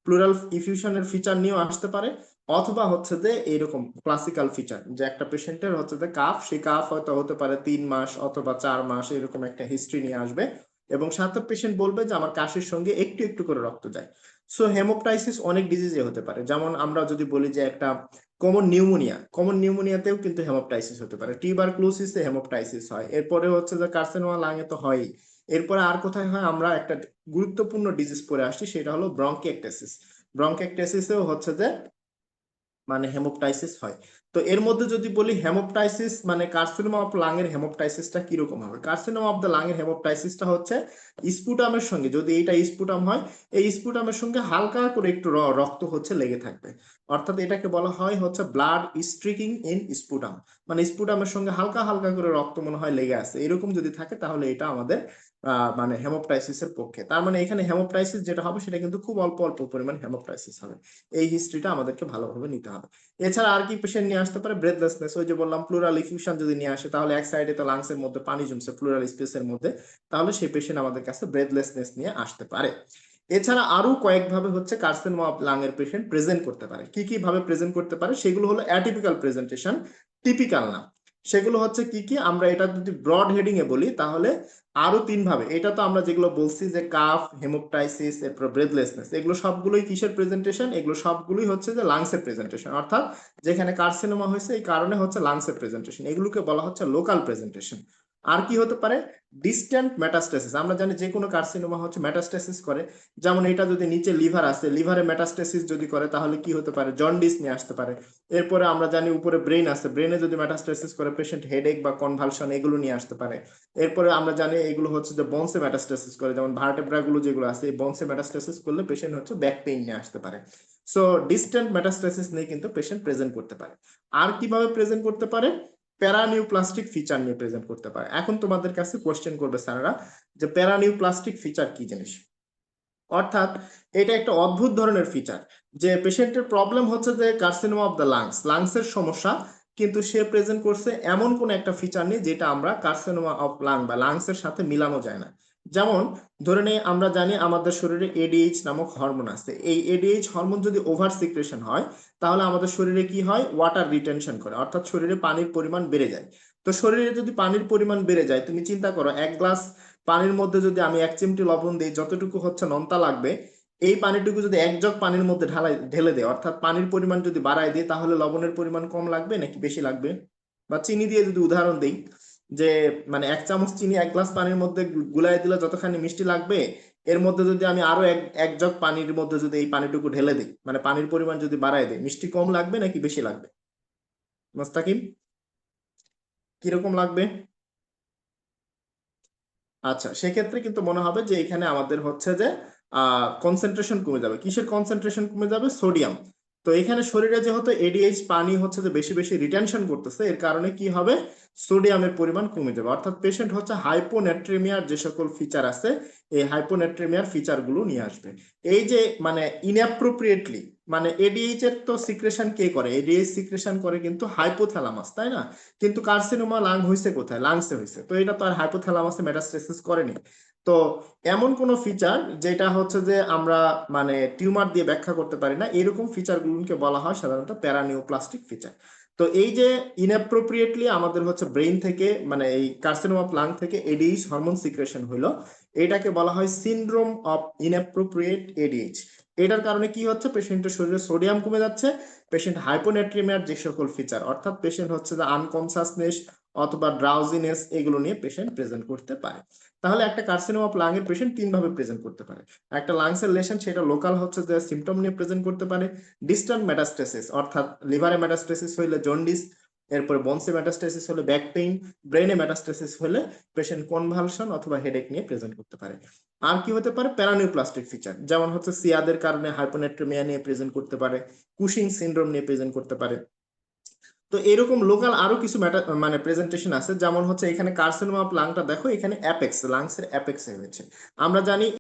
Plural ইফিউশনের feature নিয়েও আসতে পারে, অথবা হচ্ছে যে এইরকম ক্লাসিক্যাল ফিচার, যে একটা পেশেন্টের হচ্ছে যে কাফ, সেই কাফ হয়তো হতে পারে 3 মাস অথবা 4 মাস, এরকম একটা হিস্ট্রি নিয়ে আসবে এবং সাথে পেশেন্ট বলবে যে আমার কাশির সঙ্গে একটু একটু করে রক্ত যায়। সো হেমোপটাইসিস অনেক ডিজিজে হতে পারে, যেমন আমরা যদি বলি যে একটা কমন নিউমোনিয়াতেও কিন্তু হেমোপটাইসিস হতে পারে, টিউবারকুলোসিসে হেমোপটাইসিস হয়, এরপরে হচ্ছে যে কার্সিনোমা লাংয়ে তো হয়ই। এরপরে আর কোথায় হয়, আমরা একটা গুরুত্বপূর্ণ ডিজিজ পড়ে আসছি, সেটা হলো ব্রঙ্কিয়েক্টেসিস। ব্রঙ্কিয়েক্টেসিসেও হচ্ছে যে মানে হেমোপটাইসিস হয়। তো এর মধ্যে যদি বলি হেমোপটাইসিস মানে কার্সিনোমা অফ লাং এর হেমোপটাইসিসটা কিরকম হবে, কার্সিনোমা অফ দ্য লাং এর হেমোপটাইসিসটা হচ্ছে স্পুটামের সঙ্গে, যদি এইটা স্পুটাম হয়, এই স্পুটামের সঙ্গে হালকা করে একটু রক্ত হচ্ছে লেগে থাকবে, অর্থাৎ এটাকে বলা হয় হচ্ছে ব্লাড স্ট্রিকিং ইন স্পুটাম, মানে স্পুটামের সঙ্গে হালকা হালকা করে রক্ত মনে হয় লেগে আছে, এরকম যদি থাকে তাহলে এটা আমাদের মানে হেমোপটাইসিসের পক্ষে। তার মানে এখানে হেমোপটাইসিস যেটা হবে সেটা কিন্তু খুব অল্প অল্প পরিমাণ হেমোপটাইসিস হবে। এই হিস্ট্রিটা আমাদেরকে ভালোভাবে নিতে হবে। এছাড়া আর কি পেশেন্ট নিয়ে আসতে পারে, ব্রেথলেসনেস, ওই যে বললাম প্লুরাল ইফিউশন যদি নিয়ে আসে, তাহলে এক সাইডে তো লাংসের মধ্যে পানি জমছে প্লুরাল স্পেসের মধ্যে, তাহলে সেই পেশেন্ট আমাদের কাছে ব্রেথলেসনেস নিয়ে আসতে পারে। এছাড়া আরো কয়েকভাবে হচ্ছে কার্সিনোমা অফ লাং এর পেশেন্ট প্রেজেন্ট করতে পারে। কি কি ভাবে প্রেজেন্ট করতে পারে সেগুলো হলো অ্যাটিপিক্যাল প্রেজেন্টেশন, টিপিক্যাল না। সেগুলো হচ্ছে কি কি, আমরা এটা যদি ব্রড হেডিং এ বলি তাহলে আরো 3 ভাবে। এটা তো আমরা যেগুলো বলছি যে কাফ, হেমোপটাইসিস, এরপর ব্রেথলেসনেস, এগুলো সবগুলোই কিসের প্রেজেন্টেশন, এগুলো সবগুলোই হচ্ছে যে লাংসের প্রেজেন্টেশন, অর্থাৎ যেখানে কার্সিনোমা হয়েছে এই কারণে হচ্ছে লাংসের প্রেজেন্টেশন, এগুলোকে বলা হচ্ছে লোকাল প্রেজেন্টেশন। আর কি হতে পারে, ডিস্ট্যান্ট মেটাস্টেসিস। আমরা জানি যে কোনো কার্সিনোমা হচ্ছে মেটাস্টেসিস করে, যেমন এটা যদি নিচে লিভার আছে, লিভারে মেটাস্টেসিস যদি করে তাহলে কি হতে পারে, জন্ডিস নিয়ে আসতে পারে। এরপরে আমরা জানি উপরে ব্রেন আছে, ব্রেনে যদি মেটাস্টেসিস করে পেশেন্ট হেডেক বা কনভালশন এগুলো নিয়ে আসতে পারে। এরপরে আমরা জানি এগুলো হচ্ছে যে বোনসে মেটাস্টেসিস করে, যেমন ভার্টেব্রা গুলো যেগুলো আছে, এই বোনসে মেটাস্টেসিস করলে পেশেন্ট হচ্ছে ব্যাক পেইন নিয়ে আসতে পারে। সো ডিস্ট্যান্ট মেটাস্টেসিস নিয়ে কিন্তু পেশেন্ট প্রেজেন্ট করতে পারে। আর কিভাবে প্রেজেন্ট করতে পারে, প্যারানিউপ্লাস্টিক ফিচার নিয়ে প্রেজেন্ট করতে পারে। এখন তোমাদের কাছে কোশ্চেন করবে স্যাররা যে প্যারানিউপ্লাস্টিক ফিচার কি জিনিস, অর্থাৎ এটা একটা অদ্ভুত ধরনের ফিচার, যে পেশেন্টের প্রবলেম হচ্ছে যে কার্সিনোমা অফ দ্য লাংস, লাংসের সমস্যা, কিন্তু সে প্রেজেন্ট করছে এমন কোন একটা ফিচার নেই যেটা আমরা কার্সিনোমা অফ লাং বা লাংসের সাথে মিলানো যায় না। যেমন ধরে নেই আমরা জানি আমাদের শরীরে এডিএইচ নামক হরমোন আছে, এই এডিএইচ হরমোন যদি ওভার সিক্রেশন হয় তাহলে আমাদের শরীরে কি হয়, ওয়াটার রিটেনশন করে, অর্থাৎ শরীরে পানির পরিমাণ বেড়ে যায়। তো শরীরে যদি পানির পরিমাণ বেড়ে যায়, তুমি চিন্তা করো 1 গ্লাস পানির মধ্যে যদি আমি 1 চিমটি লবণ দিই, যতটুকু হচ্ছে নোনতা লাগবে, এই পানিটুকু যদি 1 জগ পানির মধ্যে ঢেলে দেয়, অর্থাৎ পানির পরিমাণ যদি বাড়ায় দিই, তাহলে লবণের পরিমাণ কম লাগবে নাকি বেশি লাগবে? বা চিনি দিয়ে যদি উদাহরণ দিই, যে মানে 1 চামচ চিনি 1 গ্লাস পানির মধ্যে গুলায় দিলে যতখানি মিষ্টি লাগবে, এর মধ্যে যদি আমি আরো এক জগ পানির মধ্যে যদি এই পানিটুকু ঢেলে দিই, মানে পানির পরিমাণ যদি বাড়ায় দিই, মিষ্টি কম লাগবে নাকি বেশি লাগবে? মোস্তাকিম, কিরকম লাগবে? আচ্ছা, সেক্ষেত্রে কিন্তু মনে হবে যে এখানে আমাদের হচ্ছে যে কনসেন্ট্রেশন কমে যাবে। কিসের কনসেন্ট্রেশন কমে যাবে? সোডিয়াম। তো এখানে শরীরে যেহেতু এডিএইচ পানি হচ্ছে যে বেশি বেশি রিটেনশন করতেছে, এর কারণে কি হবে, সোডিয়ামের পরিমাণ কমে যাবে, অর্থাৎ পেশেন্ট হচ্ছে হাইপোনেট্রিমিয়ার যে সকল ফিচার আছে, এই হাইপোনেট্রিমিয়ার ফিচার গুলো নিয়ে আসবে। এই যে মানে ইনঅ্যাপ্রোপ্রিয়েটলি, মানে এডিএইচ এর তো সিক্রেশন কে করে, এডিএইচ সিক্রেশন করে কিন্তু হাইপোথ্যালামাস, তাই না? কিন্তু কার্সিনোমা লাং হয়েছে কোথায়, লাংসে হয়েছে, তো এটা তো আর হাইপোথ্যালামাসে মেটাস্টেসিস করেনি। তো এমন কোন ফিচার যেটা হচ্ছে যে আমরা মানে টিউমার দিয়ে ব্যাখ্যা করতে পারি না, এরকম ফিচার গুলোকে বলা হয় সাধারণত প্যারানিওপ্লাস্টিক ফিচার। তো এই যে ইনঅ্যাপ্রোপ্রিয়েটলি আমাদের হচ্ছে ব্রেইন থেকে মানে এই কার্সিনোমা অফ লাং থেকে এডিএইচ হরমোন সিক্রেশন হইলো, এটাকে বলা হয় সিনড্রোম অফ ইনঅ্যাপ্রোপ্রিয়েট এডিএইচ। এটার কারণে কি হচ্ছে, পেশেন্টের শরীরে সোডিয়াম কমে যাচ্ছে, পেশেন্ট হাইপোনেট্রিমিয়ার যে সকল ফিচার, অর্থাৎ পেশেন্ট হচ্ছে যে আনকনসাসনেস অথবা ড্রাউজিনেস, এগুলো নিয়ে পেশেন্ট প্রেজেন্ট করতে পারে। তাহলে একটা কার্সিনোমা অফ লাং এর পেশেন্ট 3 ভাবে প্রেজেন্ট করতে পারে। একটা লাংসের লেশন, সেটা লোকাল হচ্ছে যে সিমটম নিয়ে প্রেজেন্ট করতে পারে। ডিস্টান্ট মেটাস্টেসিস, অর্থাৎ লিভারে মেটাস্টেসিস হইলে জন্ডিস, এরপরে বনসে মেটাস্টেসিস হলে ব্যাক পেইন, ব্রেনে মেটাস্টেসিস হলে পেশেন্ট কনভালশন অথবা হেডেক নিয়ে প্রেজেন্ট করতে পারে। আর কি হতে পারে, প্যারানিউপ্লাস্টিক ফিচার, যেমন হচ্ছে সিয়াদের কারণে হাইপোনেট্রিমিয়া নিয়ে প্রেজেন্ট করতে পারে, কুশিং সিনড্রোম নিয়ে প্রেজেন্ট করতে পারে। তো এরকম লোকাল আরো কিছু মানে প্রেজেন্টেশন আছে, যেমন হচ্ছে এখানে কার্সিনোমা অফ লাংটা দেখো, এখানে অ্যাপেক্স, লাংসের অ্যাপেক্সে হয়েছে। আমরা জানি